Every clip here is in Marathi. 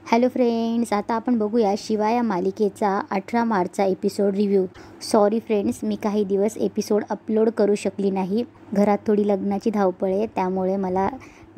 हॅलो फ्रेंड्स, आता आपण बघूया शिवा या मालिकेचा 18 मार्चचा एपिसोड रिव्ह्यू. सॉरी फ्रेंड्स, मी काही दिवस एपिसोड अपलोड करू शकली नाही. घरात थोडी लग्नाची धावपळ आहे, त्यामुळे मला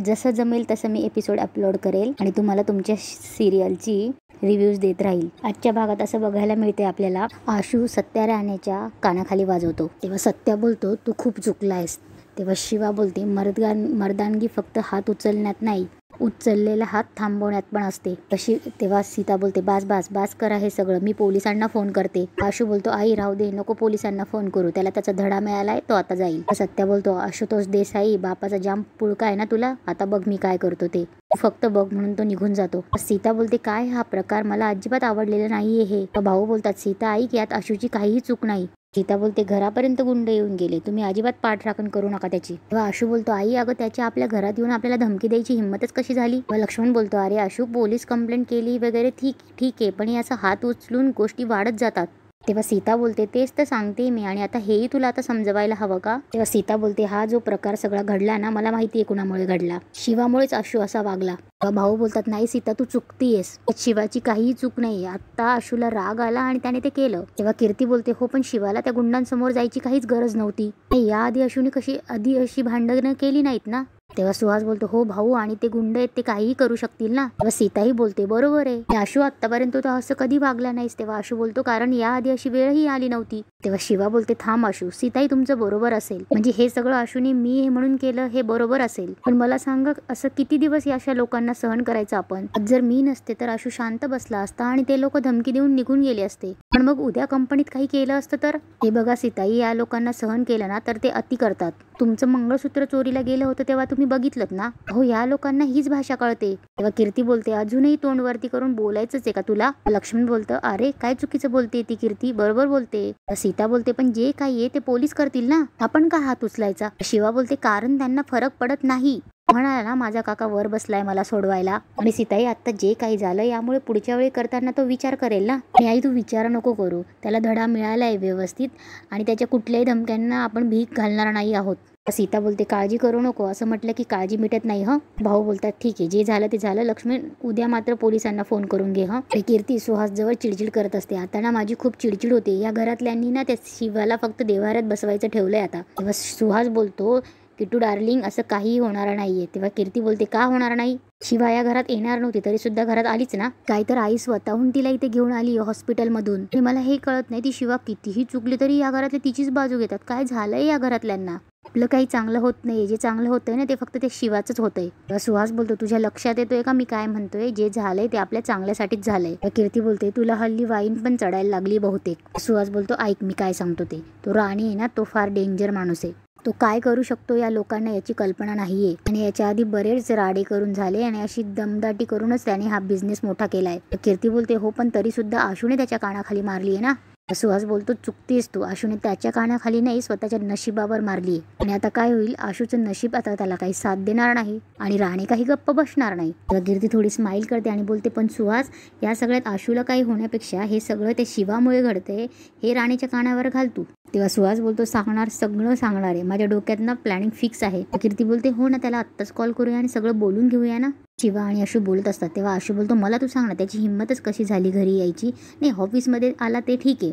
जसं जमेल तसं मी एपिसोड अपलोड करेल आणि तुम्हाला तुमच्या सिरियलची रिव्ह्यूज देत राहील. आजच्या भागात असं बघायला मिळते आपल्याला, आशू सत्या राहण्याच्या कानाखाली वाजवतो. तेव्हा सत्या बोलतो, तू खूप चुकला आहेस. तेव्हा शिवा बोलते, मर्दानगी फक्त हात उचलण्यात नाही, उचललेला हात थांबवण्यात पण असते. तेव्हा सीता बोलते, बास बास बास करा हे सगळं, मी पोलिसांना फोन करते. आशू बोलतो, आई राहू दे, नको पोलिसांना फोन करू, त्याला त्याचा धडा मिळालाय, तो आता जाईल. सत्या बोलतो, आशुतोष देसाई, बापाचा जाम पुळका आहे ना तुला, आता बघ मी काय करतो ते, फक्त बघ. म्हणून तो निघून जातो. सीता बोलते, काय हा प्रकार, मला अजिबात आवडलेला नाहीये हे. भाऊ बोलतात, सीता ऐक, यात आशूची काहीही चूक नाही. सीता बोलते, घरापर्यंत गुंड येऊन गेले, तुम्ही अजिबात पाठराखण करू नका त्याची. तेव्हा आशू बोलतो, आई अगं त्याच्या आपल्या घरात येऊन आपल्याला धमकी द्यायची हिंमतच कशी झाली. लक्ष्मण बोलतो, अरे आशू, पोलीस कंप्लेंट केली वगैरे ठीक आहे, पण याचा हात उचलून गोष्टी वाढत जातात. तेव्हा सीता बोलते, तेच तर सांगते मी, आणि आता हेही तुला आता समजवायला हवं का. तेव्हा सीता बोलते, हा जो प्रकार सगळा घडला ना, मला माहिती आहे कुणामुळे घडला, शिवामुळेच आशू असा वागला. भाऊ बोलतात, नाही सीता, तू चुकतीयस, शिवाची काहीही चूक नाही. आता आशूला राग आला आणि त्याने ते केलं. तेव्हा कीर्ती बोलते, हो पण शिवाला त्या गुंडांसमोर जायची काहीच गरज नव्हती. याआधी आशूने आधी अशी भांडणं केली नाहीत ना. तेव्हा सुहास बोलतो, हो भाऊ, आणि ते गुंड आहेत ते काहीही करू शकतील ना. तेव्हा सीताही बोलते, बरोबर आहे, आशू आतापर्यंत तो असं कधी वागला नाहीस. तेव्हा आशू बोलतो, कारण याआधी अशी वेळही आली नव्हती. तेव्हा शिवा बोलते, थांब आशू, सीताही तुमचं बरोबर असेल, म्हणजे हे सगळं आशूने मी हे म्हणून केलं हे बरोबर असेल, पण मला सांग, असं किती दिवस या अशा लोकांना सहन करायचं आपण. जर मी नसते तर आशू शांत बसला असता आणि ते लोक धमकी देऊन निघून गेले असते, पण मग उद्या कंपनीत काही केलं असतं तर. हे बघा सीताई, या लोकांना सहन केलं ना तर ते अति करतात. तुमचं मंगळसूत्र चोरीला गेलं होतं तेव्हा तुम्ही बघितलं ना. हो, या लोकांना हीच भाषा कळते. तेव्हा कीर्ती बोलते, अजूनही तोंडवरती करून बोलायचंच आहे का तुला. लक्ष्मण बोलतं, अरे काय चुकीचं बोलते ती कीर्ती, बरोबर बोलते. सीता बोलते, पण जे काही आहे ते पोलीस करतील ना, आपण का हात उचलायचा. शिवा बोलते, कारण त्यांना फरक पडत नाही. म्हणाला ना, माझा काका वर बसलाय मला सोडवायला. आणि सीताई, आता जे काही झालं यामुळे पुढच्या वेळी करताना तो विचार करेल ना. आणि आई, तू विचार नको करू, त्याला धडा मिळालाय व्यवस्थित, आणि त्याच्या कुठल्याही धमक्यांना आपण भीक घालणार नाही आहोत. सीता बोलते, काळजी करू नको, असं म्हटलं की काळजी मिटत नाही. भाऊ बोलतात, ठीक आहे, जे झालं ते झालं. लक्ष्मण, उद्या मात्र पोलिसांना फोन करून घे. कीर्ती सुहास जवळ चिडचिड करत असते, आता ना माझी खूप चिडचिड होते. या घरातल्यांनी ना त्या शिवाला फक्त देवाऱ्यात बसवायचं ठेवलंय आता. तेव्हा सुहास बोलतो, किट्टू डार्लिंग, असं काही होणार नाहीये. तेव्हा कीर्ती बोलते, का होणार नाही, शिवा या घरात येणार नव्हती तरी सुद्धा घरात आलीच ना. काय तर आई स्वतःहून तिला इथे घेऊन आली हॉस्पिटलमधून. आणि मला हे कळत नाही, ती शिवा कितीही चुकली तरी या घरातले तिचीच बाजू घेतात. काय झालंय या घरातल्यांना. आपलं काही चांगलं होत नाही, जे चांगलं होतंय ना ते फक्त ते शिवाचंच होतंय. सुहास बोलतो, तुझ्या लक्षात येतोय का मी काय म्हणतोय, जे झालंय ते आपल्या चांगल्यासाठीच झालंय. कीर्ती बोलते, तुला हल्ली वाईन पण चढायला लागली बहुतेक. सुहास बोलतो, ऐक मी काय सांगतो ते, तो राणी आहे ना, तो फार डेंजर माणूस आहे. तो काय करू शकतो या लोकांना याची कल्पना नाहीये, आणि याच्या आधी बरेच राडे करून झाले, आणि अशी दमदाटी करूनच त्याने हा बिझनेस मोठा केलाय. कीर्ती बोलते, हो पण तरी सुद्धा आशूने त्याच्या कानाखाली मारली आहे ना. सुहास बोलतो, चुकतेस तू, आशूने त्याच्या कानाखाली नाही, स्वतःच्या नशिबावर मारली. आणि आता काय होईल, आशूचं नशीब आता त्याला काही साथ देणार नाही, आणि राणी काही गप्प बसणार नाही. कीर्ती थोडी स्माइल करते आणि बोलते, पण सुहास, या सगळ्यात आशूला काही होण्यापेक्षा हे सगळं त्या शिवामुळे घडतंय, हे राणीच्या कानावर घाल तू. तेव्हा सुहास बोलतो, सगळं सांगणार आहे, माझ्या डोक्यात ना प्लॅनिंग फिक्स आहे. कीर्ती बोलते, हो ना, त्याला आत्ताच कॉल करूया आणि सगळं बोलून घेऊया ना. शिवा आणि आशू बोलत असतात. तेव्हा आशू बोलतो, मला तू सांग ना, त्याची हिंमतच कशी झाली घरी यायची. नाही, ऑफिसमध्ये आला ते ठीक आहे,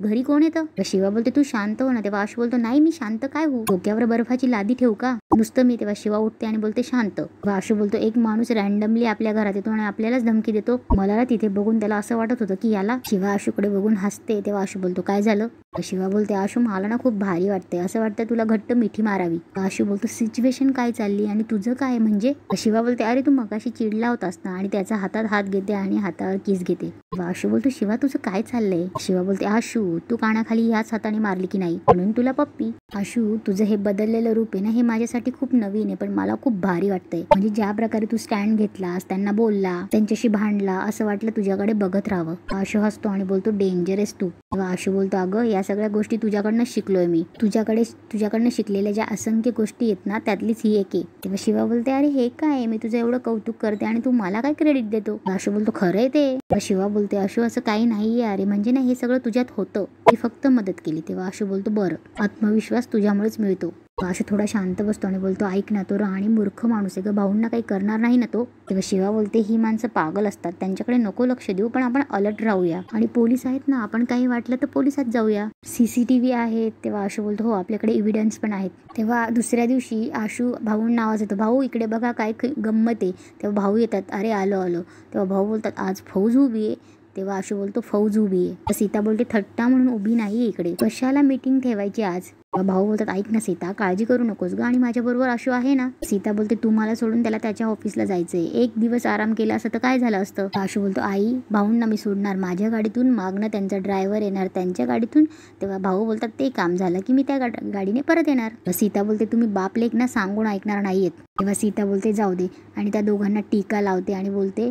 घरी कोण येतं. शिवा बोलते, तू शांत हो ना. तेव्हा आशू बोलतो, नाही मी शांत काय हो, डोक्यावर बर्फाची लादी ठेवू का नुसतं मी. तेव्हा शिवा उठते आणि बोलते, शांत. तेव्हा आशू बोलतो, एक माणूस रॅन्डमली आपल्या घरात येतो आणि आपल्यालाच धमकी देतो. मला तिथे बघून त्याला असं वाटत होतं की याला. शिवा आशूकडे बघून हसते. तेव्हा आशू बोलतो, काय झालं. शिवा बोलते, आशू, मला ना खूप भारी वाटते, असं वाटतं तुला घट्ट मिठी मारावी. आशू बोलतो, सिच्युएशन काय चालली आणि तुझं काय म्हणजे. शिवा बोलते, अरे तू मगाशी चिडला होतास ना. आणि त्याचा हातात हात घेते आणि हातावर किस घेते. आशू बोलतो, शिवा तुझं काय चाललंय. शिवा बोलते, आशू, तू कानाखाली याच हाताने मारली की नाही, म्हणून तुला पप्पी. आशू, तुझं हे बदललेलं रूप आहे ना, हे माझ्यासाठी खूप नवीन आहे, पण मला खूप भारी वाटतंय. म्हणजे ज्या प्रकारे तू स्टँड घेतलास, त्यांना बोलला, त्यांच्याशी भांडला, असं वाटलं तुझ्याकडे बघत राहावं. आशू हसतो आणि बोलतो, डेंजरस तू. तेव्हा आशू बोलतो, अगं या सगळ्या गोष्टी तुझ्याकडनं शिकलोय मी. तुझ्याकडनं शिकलेल्या ज्या असंख्य गोष्टी आहेत ना, त्यातलीच ही एक आहे. तेव्हा शिवा बोलते, अरे हे काय, मी तुझं एवढं कौतुक करते आणि तू मला काय क्रेडिट देतो. आशू बोलतो, खरंय ते. शिवा बोलते, आशू असं काही नाहीये अरे, म्हणजे ना हे सगळं तुझ्यात होतं, मी फक्त मदत केली. तेव्हा आशू बोलतो, बरं, आत्मविश्वास तुझ्यामुळेच मिळतो. आशू थोडा शांत बसतो आणि बोलतो, ऐक ना, तो राणी मूर्ख माणूस आहे ग, भाऊंना काही करणार नाही ना तो. तेव्हा शिवा बोलते, ही माणसं पागल असतात, त्यांच्याकडे नको लक्ष देऊ, पण आपण अलर्ट राहूया. आणि पोलीस आहेत ना, आपण काही वाटलं तर पोलिसात जाऊया, CCTV आहेत. तेव्हा आशू बोलतो, हो आपल्याकडे एव्हिडन्स पण आहेत. तेव्हा दुसऱ्या दिवशी आशू भाऊंना आवाज येतो, भाऊ इकडे बघा काय गंमत आहे. तेव्हा भाऊ येतात, अरे आलो आलो. तेव्हा भाऊ बोलतात, आज फौज उभी आहे. तेव्हा आशू बोलतो, फौज उभी आहे. सीता बोलते, थट्टा म्हणून उभी नाही इकडे, कशाला मीटिंग ठेवायची आज. भाऊ बोलतात, ऐक ना सीता, काळजी करू नकोस ग, आणि माझ्याबरोबर आशू आहे ना. सीता बोलते, तू मला सोडून त्याला त्याच्या ऑफिसला जायचंय, एक दिवस आराम केला असतं तर काय झालं असतं. आशू बोलतो, आई भाऊंना मी सोडणार माझ्या गाडीतून, मागणं त्यांचा ड्रायव्हर येणार त्यांच्या गाडीतून. तेव्हा भाऊ बोलतात, ते काम झालं की मी त्या गाडीने परत येणार. सीता बोलते, तुम्ही बाप लेक ना, सांगून ऐकणार नाहीयेत. तेव्हा सीता बोलते, जाऊ दे, आणि त्या दोघांना टीका लावते आणि बोलते,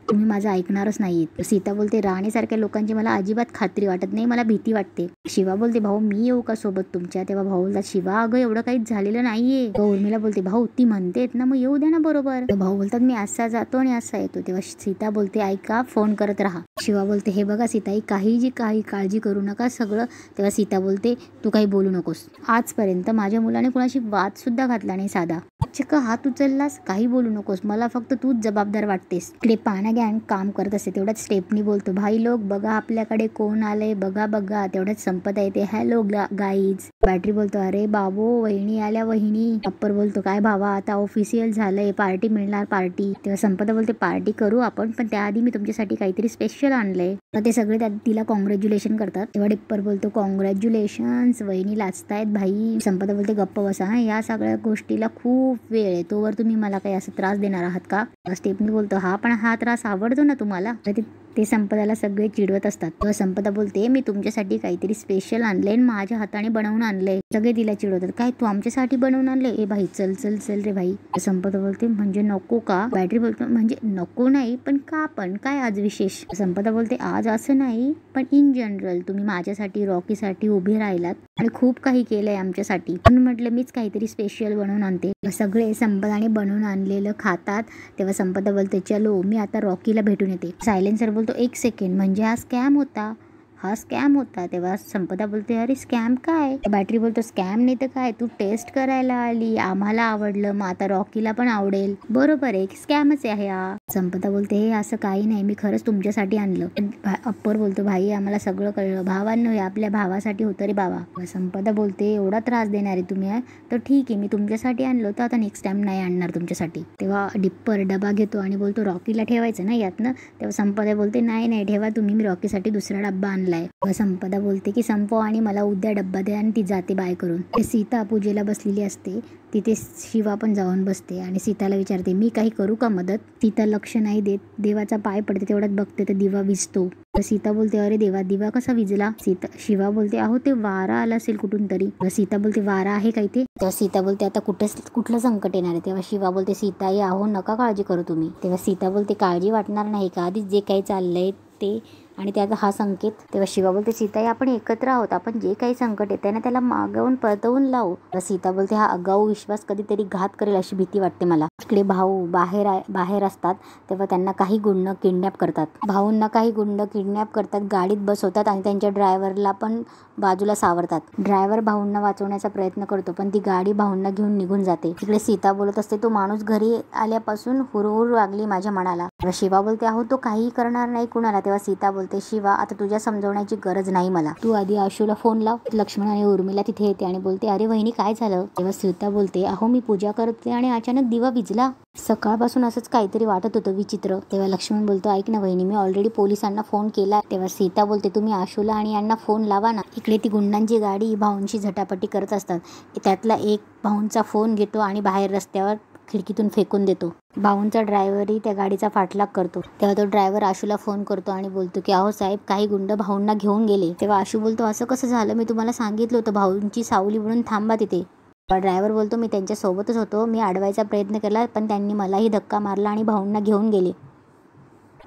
तुम्ही माझं ऐकणारच नाहीत. सीता बोलते, राणीसारख्या लोकांची मला अजिबात खात्री वाटत नाही, मला भीती वाटते. शिवा बोलते, भाऊ मी येऊ का सोबत तुमच्या. तेव्हा भाऊ बोलतात, शिवा अगं एवढं काहीच झालेलं नाहीये. उर्मिला बोलते, भाऊ ती म्हणतेत ना, मग येऊ द्या ना बरोबर. भाऊ बोलतात, मी असा जातो आणि असा येतो. तेव्हा सीता बोलते, ऐका, फोन करत राहा. शिवा बोलते, हे बघा सीताई, काही काळजी करू नका सगळं. तेव्हा सीता बोलते, तू काही बोलू नकोस, आजपर्यंत माझ्या मुलाने कुणाशी वाद सुद्धा घातला नाही साधा. का हात उचललास, काही बोलू नकोस, मला फक्त तूच जबाबदार वाटतेस. इकडे पाना गँग काम करत असते. तेवढ्यात स्टेपनी बोलतो, भाई लोक बघा आपल्याकडे कोण आलंय, बघा बघा. तेवढ्यात संपदा येते, हॅलो गाईज. बॅटरी बोलतो, अरे बाबो वहिनी आल्या वहिनी. अप्पर बोलतो, काय भावा आता ऑफिशियल झालंय, पार्टी मिळणार पार्टी. तेव्हा संपदा बोलते, पार्टी करू आपण, पण त्याआधी मी तुमच्यासाठी काहीतरी स्पेशल आणलंय. तर ते सगळे तिला कॉंग्रॅच्युलेशन करतात. तेव्हा डिप्पर बोलतो, कॉंग्रॅच्युलेशन्स वहिनी, लाजतायत भाई. संपदा बोलते, गप्प बसा, या सगळ्या गोष्टीला खूप वेळ आहे, तोवर तुम्ही मला काही असं त्रास देणार आहात का. स्टेपनी बोलतो, हा पण हा त्रास आवडतो ना तुम्हाला. ते संपदाला सगळे चिडवत असतात. तेव्हा संपदा बोलते, मी तुमच्यासाठी काहीतरी स्पेशल आणलंय, माझ्या हाताने बनवून आणलंय. सगळे तिला चिडवतात, काय तू आमच्यासाठी बनवून आणलंय, ए भाई चल चल चल रे भाई. संपदा बोलते, म्हणजे नको का. बॅटरी बोलतो, म्हणजे नको नाही, पण का, पण काय आज विशेष. संपदा बोलते, आज असं नाही, पण इन जनरल तुम्ही माझ्यासाठी, रॉकीसाठी उभे राहिलात आणि खूप काही केलंय आमच्यासाठी, म्हणून म्हटलं मीच काहीतरी स्पेशल बनवून आणते. सगळे संपदाने बनवून आणलेलं खातात. तेव्हा संपदा बोलते, चलो मी आता रॉकीला भेटून येते. सायलेन्सर बोलतो, एक सेकंड, म्हणजे हा स्कॅम होता, हा स्कॅम होता. तेव्हा संपदा बोलते, अरे स्कॅम काय. बॅटरी बोलतो, स्कॅम नाही तर काय, तू टेस्ट करायला आली, आम्हाला आवडलं, मग आता रॉकीला पण आवडेल, बरोबर आहे, स्कॅमच आहे हा. संपदा बोलते, हे असं काही नाही, मी खरंच तुमच्यासाठी आणलं. अप्पर बोलतो, भाई आम्हाला सगळं कळलं, भावांनो हे आपल्या भावासाठी होतं रे बाबा. संपदा बोलते, एवढा त्रास देणार आहे तुम्ही, तर ठीक आहे, मी तुमच्यासाठी आणलं तर आता नेक्स्ट टाइम नाही आणणार तुमच्यासाठी. तेव्हा डिप्पर डबा घेतो आणि बोलतो, रॉकीला ठेवायचं ना यातनं. तेव्हा संपदा बोलते, नाही नाही ठेवा तुम्ही, मी रॉकीसाठी दुसरा डब्बा आणलाय. संपदा बोलते की संपव आणि मला उद्या डब्बा द्या, आणि ती जाते बाय करून. सीता पूजेला बसलेली असते, तिथे शिवा पण जाऊन बसते आणि सीताला विचारते, मी काही करू का मदत. सीता लक्ष नाही देत, देवाचा पाय पडते, तेवढ्यात बघते तर दिवा विझतो. सीता बोलते, अरे देवा, दिवा कसा विझला. शिवा बोलते, अहो ते वारा आला असेल कुठून तरी. सीता बोलते, वारा आहे काय ते. तेव्हा सीता बोलते, आता कुठलं संकट येणार आहे. तेव्हा शिवा बोलते, सीता ये, अहो नका काळजी करू तुम्ही. तेव्हा सीता बोलते, काळजी वाटणार नाही का, आधीच जे काही चाललंय ते, आणि त्याचा हा संकेत. तेव्हा शिवा बोलते, सीताई आपण एकत्र आहोत, आपण जे काही संकट येते ना त्याला मागवून परतवून लावू. सीता बोलते, हा आगाऊ विश्वास कधीतरी घात करेल अशी भीती वाटते मला. इकडे भाऊ बाहेर असतात. तेव्हा त्यांना काही गुंड किडनॅप करतात. भाऊंना काही गुंड किडनॅप करतात, गाडीत बसवतात आणि त्यांच्या ड्रायव्हरला पण बाजूला सावरतात. ड्रायव्हर भाऊंना वाचवण्याचा प्रयत्न करतो, पण ती गाडी भाऊंना घेऊन निघून जाते. इकडे सीता बोलत असते, तो माणूस घरी आल्यापासून हुरहुर लागली माझ्या मनाला. शिवा बोलते, अहो तो काही करणार नाही कुणाला. तेव्हा सीता बोलते, शिवा आता तुझ्या समजवण्याची गरज नाही मला, तू आधी आशूला फोन लाव. लक्ष्मण आणि उर्मिला तिथे येते आणि बोलते, अरे वहिनी काय झालं. तेव्हा सीता बोलते, अहो मी पूजा करते आणि अचानक दिवा विझला, सकाळपासून असंच काहीतरी वाटत होतं विचित्र. तेव्हा लक्ष्मण बोलतो, ऐक ना वहिनी, मी ऑलरेडी पोलिसांना फोन केला. तेव्हा सीता बोलते, तुम्ही आशूला आणि यांना फोन लावा ना. इकडे ती गुंडांची गाडी भाऊंशी झटापटी करत असतात. त्यातला एक भाऊंचा फोन घेतो आणि बाहेर रस्त्यावर खिडकीतून फेकून देतो. भाऊंचा ड्रायव्हरही त्या गाडीचा पाठलाग करतो. तेव्हा तो ड्रायव्हर आशूला फोन करतो आणि बोलतो की, अहो साहेब, काही गुंड भाऊंना घेऊन गेले. तेव्हा आशू बोलतो, असं कसं झालं, मी तुम्हाला सांगितलं होतं भाऊंची सावली म्हणून थांबा तिथे. ड्रायव्हर बोलतो, मी त्यांच्या सोबतच होतो, मी अडवायचा प्रयत्न केला, पण त्यांनी मलाही धक्का मारला आणि भाऊंना घेऊन गेले.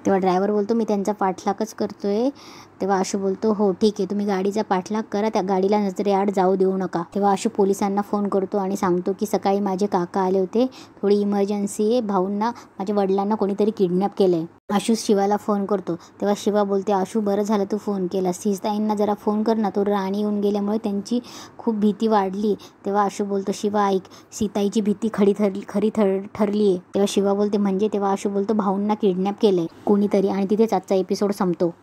तेव्हा ड्रायव्हर बोलतो, मी त्यांचा पाठलागच करतोय, तेव्हा आशू बोलतो हो ठीक आहे, तुम्ही गाडीचा पाठलाग करा, त्या गाडीला नजरेआड जाऊ देऊ नका. तेव्हा आशू पोलिसांना फोन करतो आणि सांगतो की सकाळी माझे काका आले होते, थोडी इमर्जन्सी आहे, भाऊंना माझ्या वडिलांना कोणीतरी किडनॅप केलं आहे. आशू शिवाला फोन करतो. तेव्हा शिवा बोलते आशू बरं झालं तू फोन केला, सीताईंना जरा फोन कर ना, तो राणी येऊन गेल्यामुळे त्यांची खूप भीती वाढली. तेव्हा आशू बोलतो शिवा ऐक, सीताईची भीती खरी ठरली आहे. तेव्हा शिवा बोलते म्हणजे? तेव्हा आशू बोलतो भाऊंना किडनॅप केलं आहे कोणीतरी, आणि तिथेच आजचा एपिसोड संपतो.